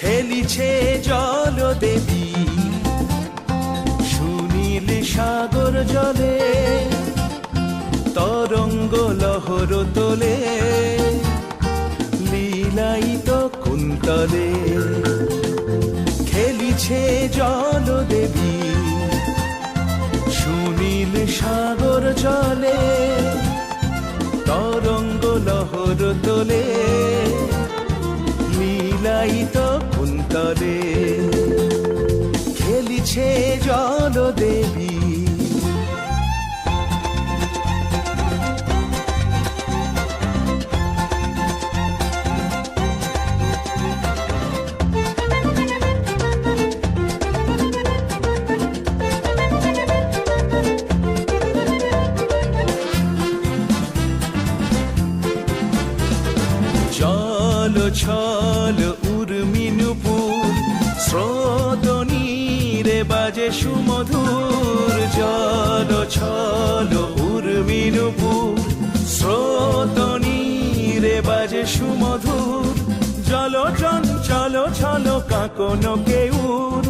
খেলিছে জল দেবী সুনীল সাগর জলে, তরঙ্গ লহর তোলে লীলায়িত কুন্তলে। খেলিছে জল দেবী সুনীল সাগর জলে, তরঙ্গ লহর তোলে লীলায়িত কুন্তলে। খেলিছে জল দেবী। জল ছল উর্মি নূপুর, স্রোত নীরে বাজে সুমধুর। জল ছল উর্মি নূপুর, স্রোত নীরে বাজে সুমধুর। জল চঞ্চল ছল কাঁকন কেউর,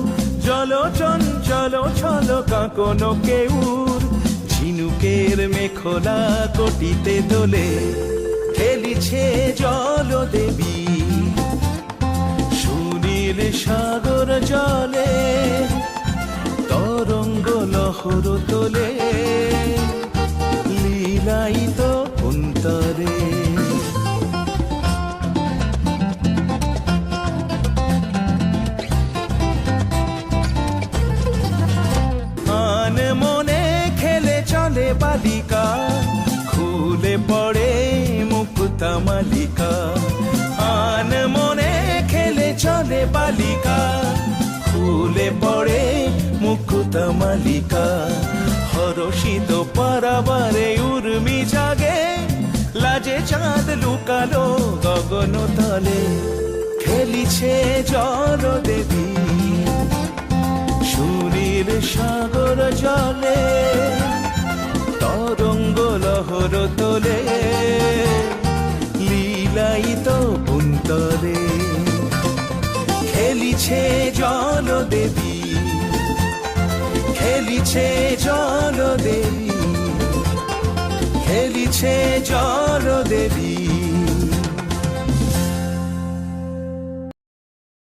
জল চঞ্চল ছল কাঁকন কেউর। ঝিনুকের মেখলা কটিতে দোলে খেলিছে জল দেবী সুনীল সাগর জলে, তরঙ্গ লহর তোলে লীলায়িত কুন্তলে। আন মনে খেলে চলে বালিকা, খুলে পড়ে মুক্তা মালিকা। আন মনে খেলে চলে বালিকা, খুলে পড়ে মুক্তা মালিকা। হরষিত পারাবারে উর্মি জাগে, লাজে চাঁদ লুকালো গগন তলে। খেলিছে জল দেবী সুনীল সাগর জলে, তরঙ্গ লহর তোলে লীলায়িত কুন্তলে। খেলিছে জল দেবী, খেলিছে জল দেবী, খেলিছে জল দেবী।